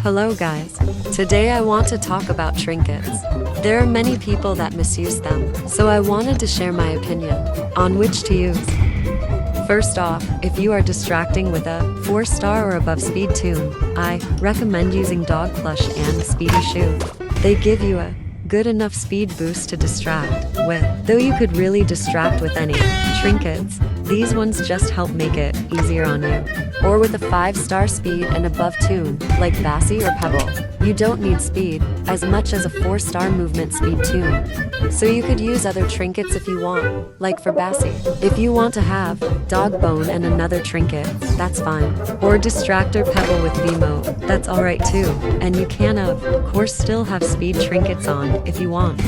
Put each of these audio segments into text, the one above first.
Hello guys. Today I want to talk about trinkets. There are many people that misuse them, so I wanted to share my opinion on which to use. First off, if you are distracting with a 4-star or above speed tune, I recommend using Dog Plush and Speedy Shoe. They give you a good enough speed boost to distract with, though you could really distract with any trinkets. These ones just help make it easier on you. Or with a 5-star speed and above tune, like Bassy or Pebble. You don't need speed as much as a 4-star movement speed tune. So you could use other trinkets if you want, like for Bassy. If you want to have Dog Bone and another trinket, that's fine. Or Distractor Pebble with V-Mode, that's alright too. And you can of course still have speed trinkets on if you want.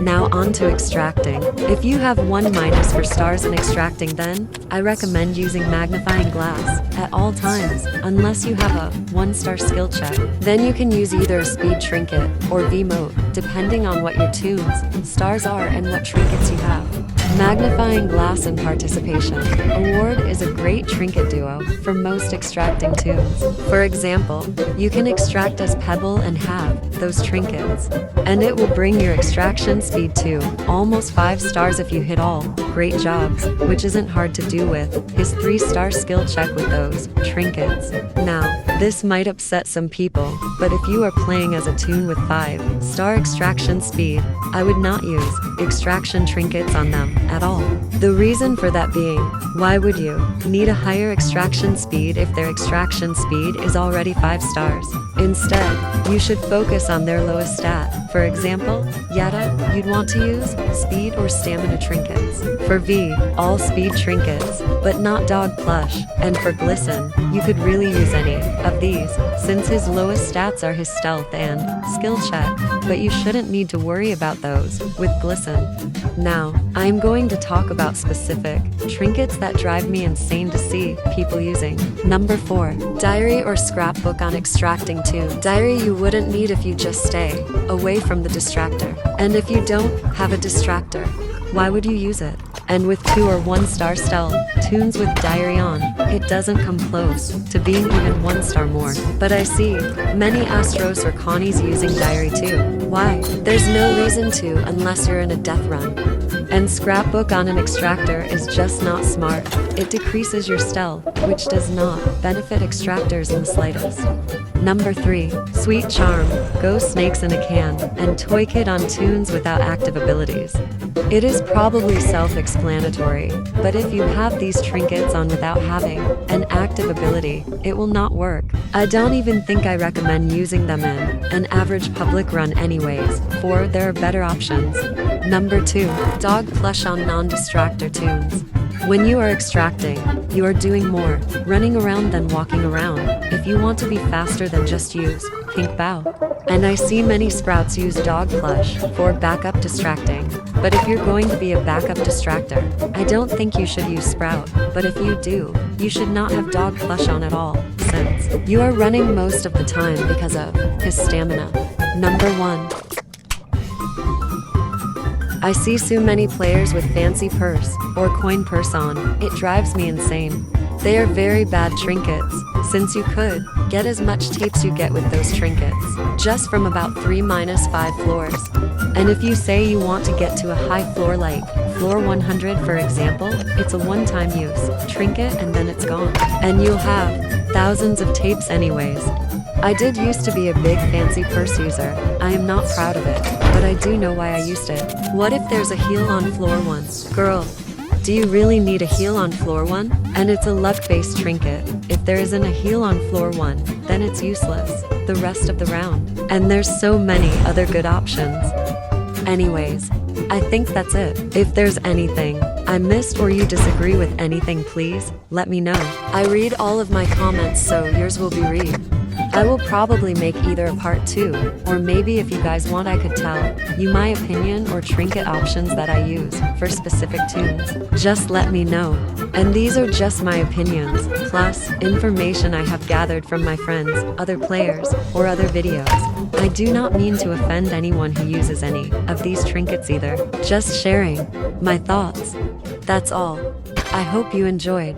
Now on to extracting. If you have 1- for stars in extracting, then I recommend using magnifying glass at all times, unless you have a 1-star skill check. Then you can use either a speed trinket or V-Mode, depending on what your tunes, stars are and what trinkets you have. Magnifying glass and participation award is a great trinket duo for most extracting tunes. For example, you can extract as Pebble and have those trinkets, and it will bring your extraction speed to almost 5 stars if you hit all. Great jobs, which isn't hard to do with his 3-star skill check with those trinkets. Now, this might upset some people, but if you are playing as a tune with 5-star extraction speed, I would not use extraction trinkets on them at all. The reason for that being, why would you need a higher extraction speed if their extraction speed is already 5 stars? Instead, you should focus on their lowest stat. For example, Yata, you'd want to use speed or stamina trinkets. For V, all speed trinkets, but not Dog Plush. And for Glisten, you could really use any of these, since his lowest stats are his stealth and skill check, but you shouldn't need to worry about those with Glisten. Now, I'm going to talk about specific trinkets that drive me insane to see people using. Number 4. Diary or scrapbook on extracting tune. Diary you wouldn't need if you just stay away from the distractor. And if you don't have a distractor, why would you use it? And with 2- or 1-star stealth tunes with diary on, it doesn't come close to being even 1-star more. But I see many Astros or Connies using diary too. Why? There's no reason to unless you're in a death run. And scrapbook on an extractor is just not smart. It decreases your stealth, which does not benefit extractors in the slightest. Number 3. Sweet Charm, Go Snakes in a Can, and Toy Kid on tunes without active abilities. It is probably self-explanatory, but if you have these trinkets on without having an active ability, it will not work. I don't even think I recommend using them in an average public run anyways, for there are better options. Number 2. Dog Plush on non-distractor tunes. When you are extracting, you are doing more running around than walking around. If you want to be faster, then just use Pink Bow. And I see many sprouts use Dog Plush for backup distracting. But if you're going to be a backup distractor, I don't think you should use Sprout. But if you do, you should not have Dog Plush on at all, since you are running most of the time because of his stamina. Number 1. I see so many players with fancy purse or coin purse on. It drives me insane. They are very bad trinkets, since you could get as much tapes you get with those trinkets, just from about 3-5 floors. And if you say you want to get to a high floor like floor 100 for example, it's a one-time use trinket and then it's gone. And you'll have thousands of tapes anyways. I did used to be a big fancy purse user. I am not proud of it, but I do know why I used it. What if there's a heel on floor 1? Girl, do you really need a heel on floor 1? And it's a luck-based trinket. If there isn't a heel on floor 1, then it's useless the rest of the round. And there's so many other good options. Anyways, I think that's it. If there's anything I missed or you disagree with anything, please let me know. I read all of my comments, so yours will be read. I will probably make either a part 2, or maybe if you guys want I could tell you my opinion or trinket options that I use for specific tunes. Just let me know. And these are just my opinions, plus information I have gathered from my friends, other players, or other videos. I do not mean to offend anyone who uses any of these trinkets either, just sharing my thoughts. That's all. I hope you enjoyed.